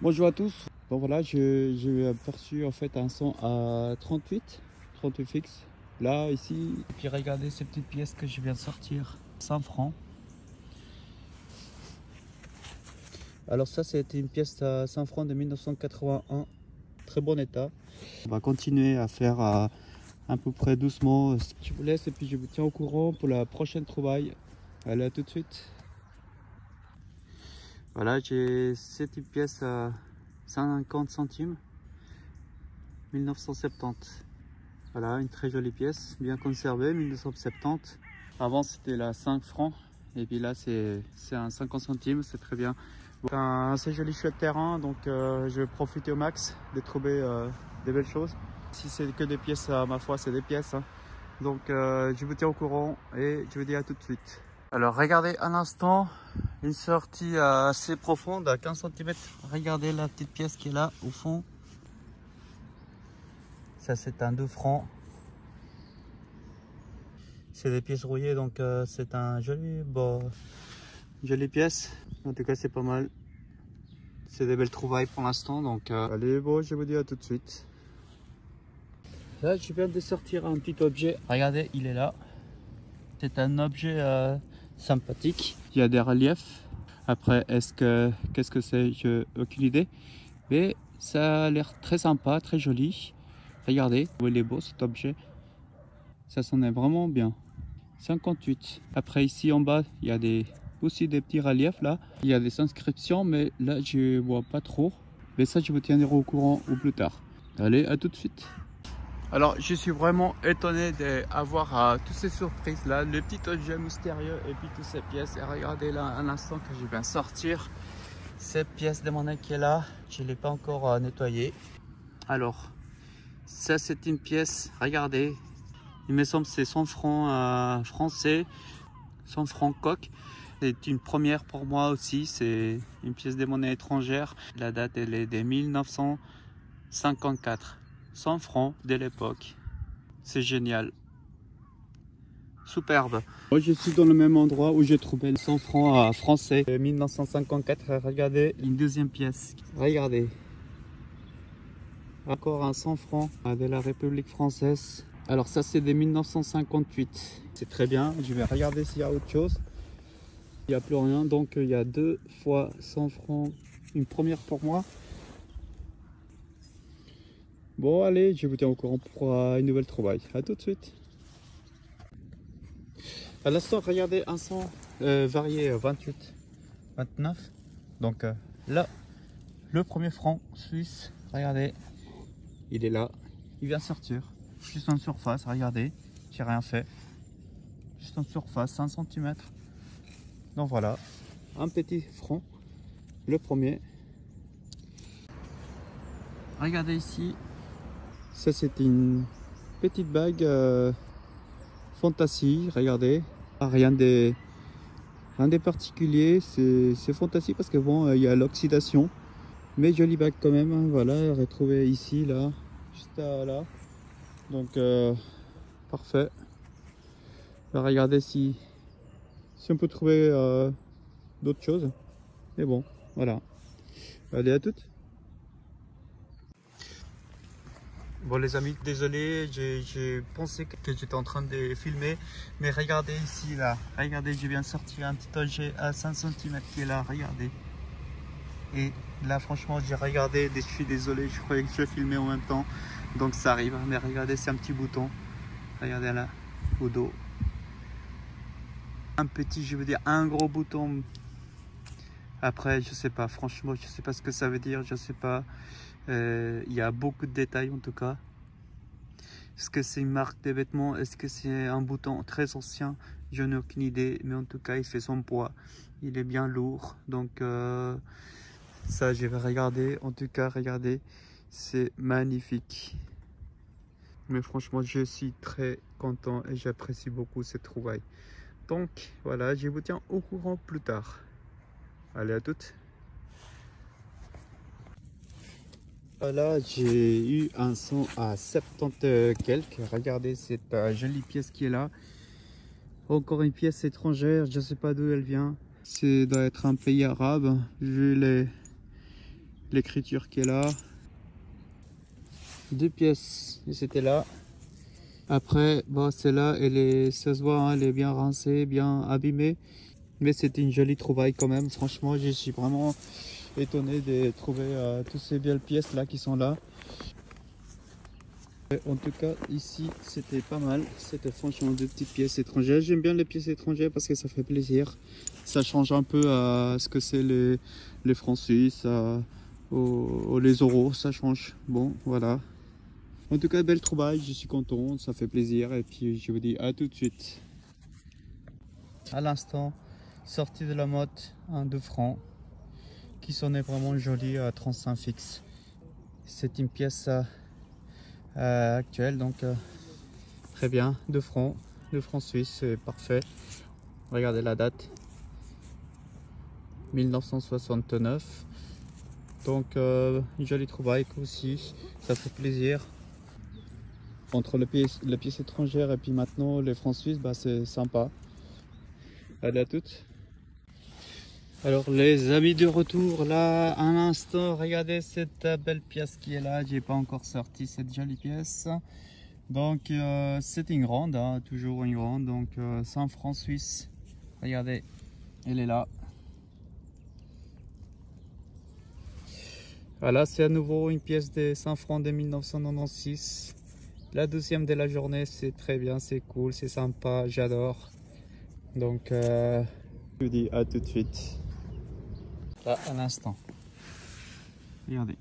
Bonjour à tous. Bon voilà, j'ai aperçu en fait un son à 38 fixe. Là, ici. Et puis regardez ces petites pièces que je viens de sortir. 100 francs. Alors ça, c'était une pièce à 100 francs de 1981. Très bon état. On va continuer à faire à peu près doucement. Je vous laisse et puis je vous tiens au courant pour la prochaine trouvaille. Allez, à tout de suite. Voilà, j'ai cette pièce à 50 centimes. 1970. Voilà, une très jolie pièce, bien conservée, 1970. Avant c'était la 5 francs et puis là c'est un 50 centimes, c'est très bien. Un assez joli chouette terrain, donc je vais profiter au max de trouver des belles choses. Si c'est que des pièces, à ma foi c'est des pièces, hein. Donc je vous tiens au courant et je vous dis à tout de suite. Alors regardez à l'instant une sortie assez profonde à 15 cm. Regardez la petite pièce qui est là au fond. Ça c'est un 2 francs. C'est des pièces rouillées, donc c'est un jolie pièce. En tout cas c'est pas mal. C'est des belles trouvailles pour l'instant, donc allez, bon, je vous dis à tout de suite. Là je viens de sortir un petit objet. Regardez, il est là. C'est un objet sympathique. Il y a des reliefs. Après, qu'est-ce que c'est, je n'ai aucune idée. Mais ça a l'air très sympa, très joli. Regardez, il est beau cet objet. Ça s'en est vraiment bien. 58. Après ici en bas, il y a aussi des petits reliefs là. Il y a des inscriptions, mais là je vois pas trop. Mais ça, je vous tiendrai au courant au plus tard. Allez, à tout de suite. Alors, je suis vraiment étonné d'avoir toutes ces surprises là, le petit objet mystérieux et puis toutes ces pièces. Et regardez là un instant que je viens sortir cette pièce de monnaie qui est là. Je ne l'ai pas encore nettoyée. Alors, ça c'est une pièce, regardez. Il me semble que c'est 100 francs français, 100 francs coq. C'est une première pour moi aussi, c'est une pièce de monnaie étrangère. La date elle est de 1954. 100 francs de l'époque. C'est génial. Superbe. Moi je suis dans le même endroit où j'ai trouvé le 100 francs français 1954. Regardez une deuxième pièce. Regardez. Encore un 100 francs de la République française. Alors ça c'est de 1958. C'est très bien. Je vais regarder s'il y a autre chose. Il n'y a plus rien. Donc il y a 2 fois 100 francs. Une première pour moi. Bon allez, je vous tiens au courant pour une nouvelle trouvaille. A tout de suite. À l'instant, regardez un 100 varié 28, 29. Donc là, le premier franc suisse. Regardez. Il est là. Il vient sortir. Juste en surface, regardez, j'ai rien fait. Juste en surface, 5 cm. Donc voilà, un petit franc, le premier. Regardez ici, ça c'est une petite bague Fantasy, regardez. Rien de particulier, c'est Fantasy parce que bon, il y a l'oxydation. Mais jolie bague quand même, hein, voilà, retrouvée ici, là, juste là. Donc parfait. Regardez si on peut trouver d'autres choses. Mais bon, voilà. Allez, à toutes. Bon les amis, désolé, j'ai pensé que j'étais en train de filmer. Mais regardez ici, là. Regardez, je viens de sortir un petit objet à 5 cm qui est là, regardez. Et là franchement, j'ai regardé, je suis désolé, je croyais que je filmais en même temps. Donc ça arrive, mais regardez, c'est un petit bouton. Regardez là, au dos. Un petit, je veux dire un gros bouton. Après je sais pas, franchement je sais pas ce que ça veut dire, je sais pas. Il y a beaucoup de détails en tout cas. Est-ce que c'est une marque de vêtements, est-ce que c'est un bouton très ancien, je n'ai aucune idée. Mais en tout cas il fait son poids, il est bien lourd. Donc ça je vais regarder. En tout cas regardez, c'est magnifique. Mais franchement je suis très content et j'apprécie beaucoup cette trouvaille. Donc voilà, je vous tiens au courant plus tard. Allez, à toutes. Voilà, j'ai eu un son à 70 quelques. Regardez cette jolie pièce qui est là. Encore une pièce étrangère, je ne sais pas d'où elle vient. C'est doit être un pays arabe, vu l'écriture qui est là. 2 pièces, et c'était là. Après, bon, celle-là, ça se voit, hein, elle est bien rincée, bien abîmée. Mais c'était une jolie trouvaille quand même. Franchement, je suis vraiment étonné de trouver toutes ces belles pièces là qui sont là. En tout cas, ici, c'était pas mal. C'était franchement 2 petites pièces étrangères. J'aime bien les pièces étrangères parce que ça fait plaisir. Ça change un peu à ce que c'est les francs suisses, les euros. Ça change. Bon, voilà. En tout cas, belle trouvaille. Je suis content. Ça fait plaisir. Et puis, je vous dis à tout de suite. À l'instant, sorti de la motte, un 2 francs qui sonnait vraiment joli à 35 fixe. C'est une pièce actuelle, donc très bien. 2 francs suisses, c'est parfait. Regardez la date, 1969. Donc une jolie trouvaille aussi, ça fait plaisir. Entre la pièce étrangère et puis maintenant les francs suisses, bah, c'est sympa. Allez, à toutes. Alors les amis, de retour là, un instant, regardez cette belle pièce qui est là. J'ai pas encore sorti cette jolie pièce. Donc c'est une grande, hein, toujours une grande, donc 100 francs suisses. Regardez, elle est là. Voilà, c'est à nouveau une pièce de 100 francs de 1996. La 12e de la journée, c'est très bien, c'est cool, c'est sympa, j'adore. Donc je vous dis à tout de suite. Là, à l'instant. Regardez.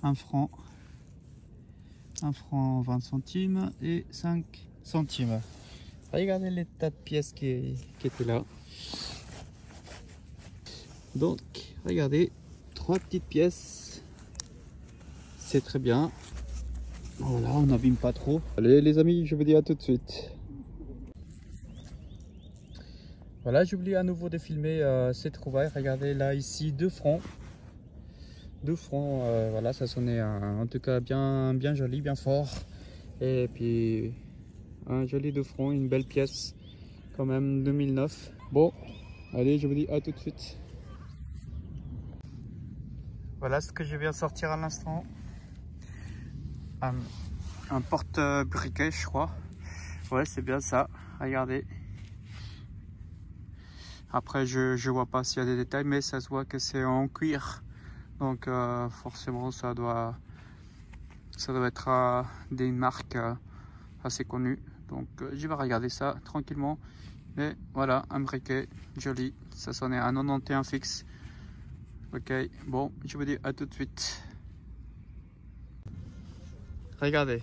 Un franc 20 centimes et 5 centimes. Regardez les tas de pièces qui étaient là. Donc, regardez, 3 petites pièces. C'est très bien. Voilà, on n'abîme pas trop. Allez les amis, je vous dis à tout de suite. Voilà, j'oublie à nouveau de filmer ces trouvailles. Regardez là, ici, 2 francs. 2 francs, voilà, ça sonnait en tout cas bien joli, bien fort. Et puis, un joli 2 francs, une belle pièce, quand même, 2009. Bon, allez, je vous dis à tout de suite. Voilà ce que je viens de sortir à l'instant. Un porte-briquet, je crois. Ouais, c'est bien ça. Regardez. Après, je vois pas s'il y a des détails, mais ça se voit que c'est en cuir. Donc, forcément, ça doit être d'une marque assez connue. Donc, je vais regarder ça tranquillement. Mais voilà, un briquet joli. Ça sonnait à 91 fixe. Ok, bon, je vous dis à tout de suite. Regardez.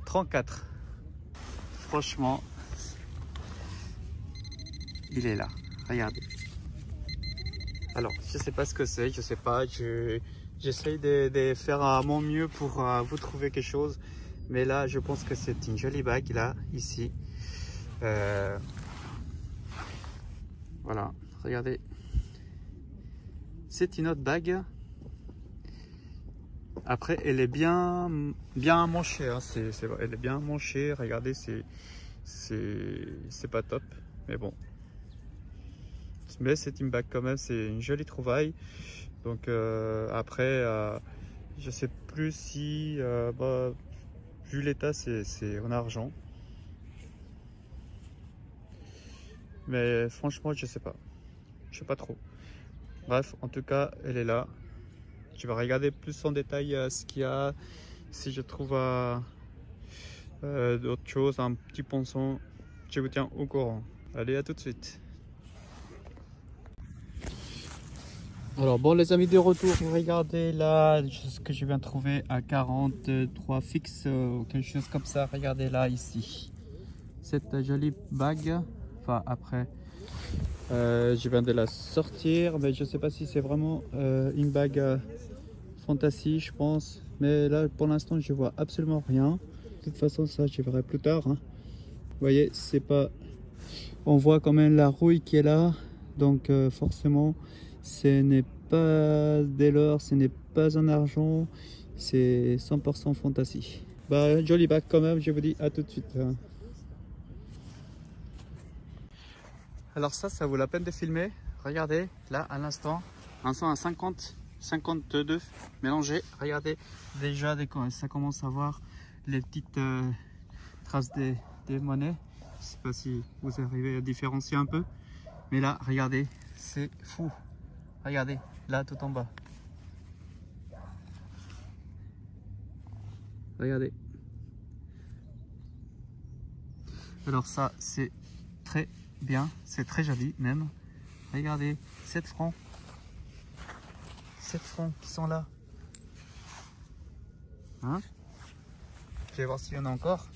34. Franchement, il est là. Regardez. Alors, je sais pas ce que c'est, je sais pas. J'essaye de faire à mon mieux pour vous trouver quelque chose. Mais là, je pense que c'est une jolie bague là, ici. Voilà, regardez. C'est une autre bague. Après, elle est bien manchée. Hein. Elle est bien manchée. Regardez, c'est pas top. Mais bon. Mais c'est une bague quand même. C'est une jolie trouvaille. Donc après, je sais plus si, vu l'état, c'est en argent. Mais franchement, je sais pas. Je sais pas trop. Bref, en tout cas, elle est là. Je vais regarder plus en détail ce qu'il y a. Si je trouve d'autres choses, un petit ponçon, je vous tiens au courant. Allez, à tout de suite. Alors bon les amis, de retour, regardez là ce que je viens de trouver à 43 fixe ou quelque chose comme ça. Regardez là ici. Cette jolie bague. Enfin après, je viens de la sortir, mais je sais pas si c'est vraiment une bague fantasy, je pense. Mais là pour l'instant je vois absolument rien. De toute façon ça je verrai plus tard. Hein. Vous voyez, c'est pas. On voit quand même la rouille qui est là, donc forcément ce n'est pas de l'or, ce n'est pas en argent, c'est 100% fantasy. Bah joli bague quand même, je vous dis à tout de suite. Hein. Alors ça vaut la peine de filmer. Regardez, là à l'instant, à 50, 52 mélangés. Regardez, déjà ça commence à voir les petites traces des monnaies. Je sais pas si vous arrivez à différencier un peu. Mais là, regardez, c'est fou. Regardez, là tout en bas. Regardez. Alors ça, c'est très bien, c'est très joli même. Regardez, 7 francs. 7 francs qui sont là. Hein? Je vais voir s'il y en a encore.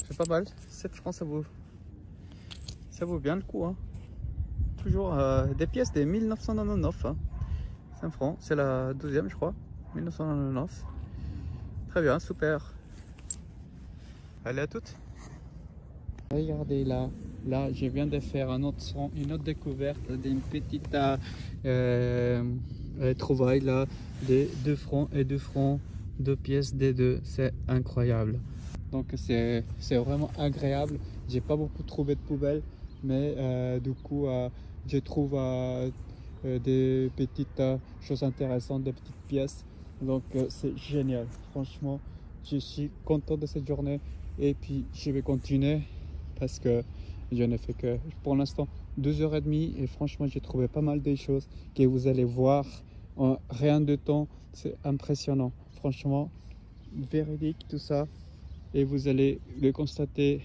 C'est pas mal. 7 francs, ça vaut bien le coup. Hein. Toujours des pièces des 1999. Hein. 5 francs, c'est la 12e je crois. 1999. Très bien, super. Allez, à toutes. Regardez là, je viens de faire une autre découverte d'une petite trouvaille là, des 2 francs et 2 francs, 2 pièces des deux, c'est incroyable. Donc c'est vraiment agréable. J'ai pas beaucoup trouvé de poubelles, mais du coup je trouve des petites choses intéressantes, des petites pièces. Donc c'est génial. Franchement, je suis content de cette journée et puis je vais continuer parce que je ne fais que pour l'instant 2h30 et franchement j'ai trouvé pas mal de choses que vous allez voir en rien de temps. C'est impressionnant. Franchement, véridique tout ça. Et vous allez le constater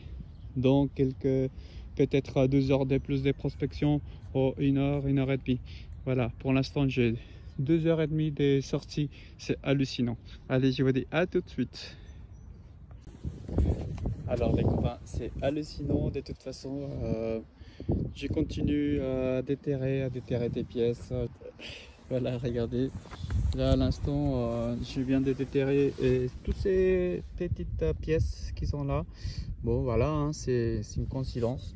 dans peut-être 2 heures de plus de prospection ou 1 heure, 1h30. Voilà, pour l'instant j'ai 2h30 de sortie, c'est hallucinant. Allez, je vous dis à tout de suite. Alors les copains, c'est hallucinant de toute façon. Je continue à déterrer des pièces. Voilà, regardez. Là à l'instant, je viens de déterrer toutes ces petites pièces qui sont là. Bon voilà, hein, c'est une coïncidence.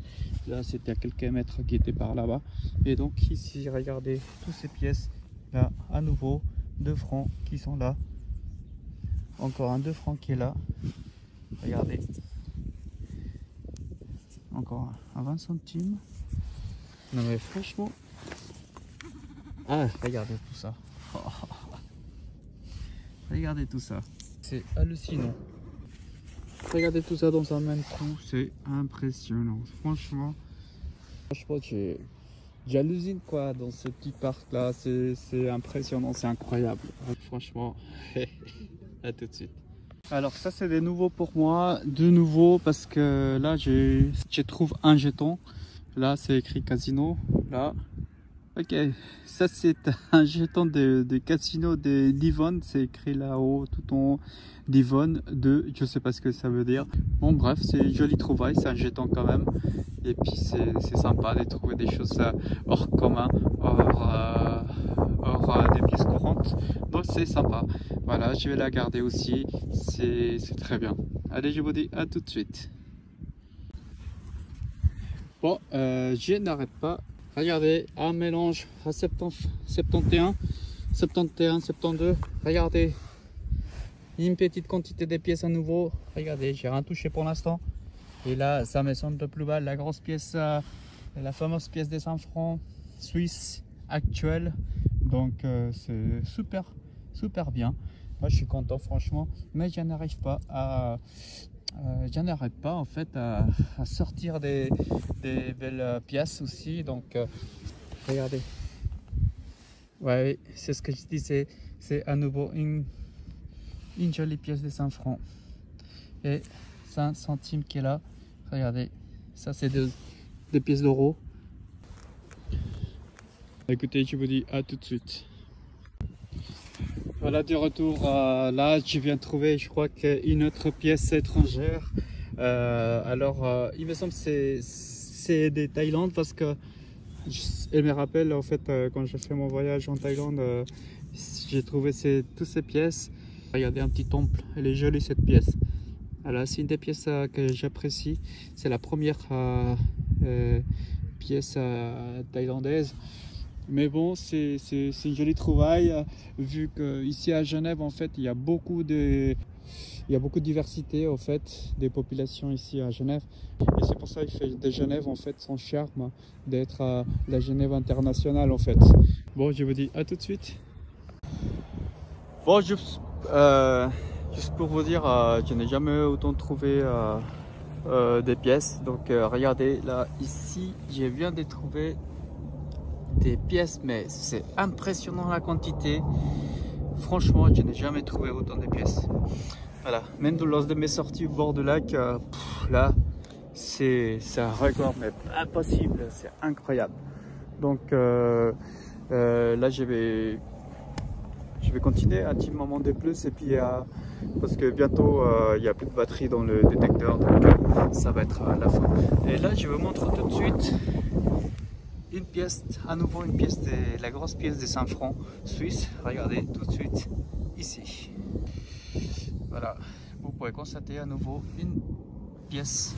Là c'était à quelques mètres qui étaient par là-bas. Et donc ici, regardez toutes ces pièces. Là à nouveau, 2 francs qui sont là. Encore un 2 francs qui est là. Regardez. Encore un 20 centimes. Non mais franchement. Ah, regardez tout ça. Regardez tout ça. C'est hallucinant. Regardez tout ça dans un même trou. C'est impressionnant. Franchement, j'hallucine quoi dans ce petit parc là. C'est impressionnant, c'est incroyable. Franchement, à tout de suite. Alors ça c'est des nouveaux pour moi. De nouveau parce que là je trouve un jeton. Là c'est écrit casino. Là. Ok, ça c'est un jeton de casino d'Yvonne, c'est écrit là-haut tout en haut d'Yvonne je sais pas ce que ça veut dire. Bon bref, c'est une jolie trouvaille, c'est un jeton quand même. Et puis c'est sympa de trouver des choses hors commun, hors des pièces courantes. Donc c'est sympa. Voilà, je vais la garder aussi, c'est très bien. Allez, je vous dis à tout de suite. Bon, je n'arrête pas. Regardez, un mélange à 71, 72. Regardez, une petite quantité de pièces à nouveau. Regardez, j'ai rien touché pour l'instant. Et là, ça me semble plus bas. La grosse pièce, la fameuse pièce des 100 francs suisse actuelle. Donc, c'est super bien. Moi, je suis content, franchement. Mais je n'arrive pas à... je n'arrête pas en fait à sortir des belles pièces aussi, donc regardez, ouais, c'est ce que je dis, c'est à nouveau une jolie pièce de 5 francs et 5 centimes qui est là. Regardez, ça c'est des pièces d'euros. Écoutez, je vous dis à tout de suite. Voilà, de retour. Là je viens de trouver, je crois, qu'une autre pièce étrangère. Il me semble que c'est des Thaïlandes parce que elle me rappelle en fait quand j'ai fait mon voyage en Thaïlande, j'ai trouvé toutes ces pièces. Regardez, un petit temple, elle est jolie cette pièce. Alors c'est une des pièces que j'apprécie. C'est la première pièce thaïlandaise. Mais bon, c'est une jolie trouvaille, vu qu'ici à Genève, en fait, il y a beaucoup de diversité, en fait, des populations ici à Genève. Et c'est pour ça qu'il fait de Genève, en fait, son charme d'être la Genève internationale, en fait. Bon, je vous dis à tout de suite. Bon, juste pour vous dire, je n'ai jamais autant trouvé des pièces. Donc, regardez, là, ici, je viens de trouver des pièces, mais c'est impressionnant la quantité. Franchement, je n'ai jamais trouvé autant de pièces. Voilà, même lors de mes sorties au bord du lac, là, c'est un record, mais impossible, c'est incroyable. Donc là, je vais continuer un petit moment de plus, et puis parce que bientôt il n'y a plus de batterie dans le détecteur, donc ça va être à la fin. Et là, je vous montre tout de suite une pièce, à nouveau une pièce de la grosse pièce de 5 francs suisse. Regardez tout de suite ici. Voilà, vous pouvez constater à nouveau une pièce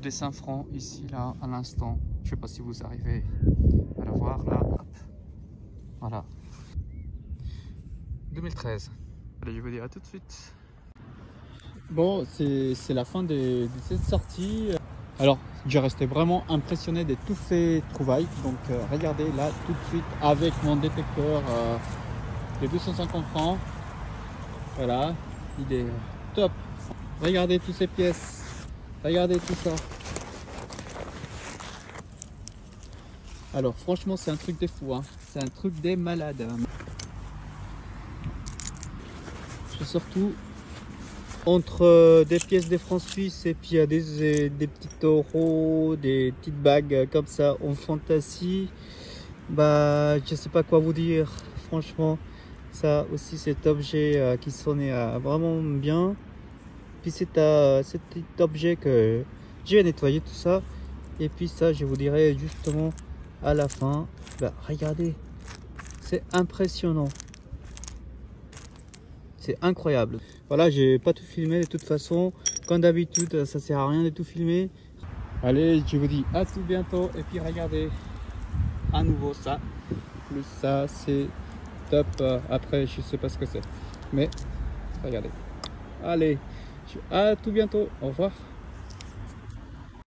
de 5 francs ici, là, à l'instant. Je ne sais pas si vous arrivez à la voir là. Hop. Voilà. 2013. Allez, je vous dis à tout de suite. Bon, c'est la fin de cette sortie. Alors, j'ai resté vraiment impressionné de tous ces trouvailles. Donc, regardez là tout de suite avec mon détecteur de 250 francs. Voilà, il est top. Regardez toutes ces pièces. Regardez tout ça. Alors, franchement, c'est un truc de fou. Hein. C'est un truc des malades. Surtout entre des pièces des francs suisses et puis il y a des petits euros, des petites bagues comme ça en fantasy. Bah, je sais pas quoi vous dire. Franchement, ça aussi, cet objet qui sonnait vraiment bien. Puis c'est cet petit objet que j'ai nettoyé tout ça. Et puis ça, je vous dirai justement à la fin. Bah, regardez, c'est impressionnant. C'est incroyable. Voilà, j'ai pas tout filmé de toute façon. Comme d'habitude, ça sert à rien de tout filmer. Allez, je vous dis à tout bientôt. Et puis regardez, à nouveau ça. Plus ça, c'est top. Après, je sais pas ce que c'est. Mais regardez. Allez, à tout bientôt. Au revoir.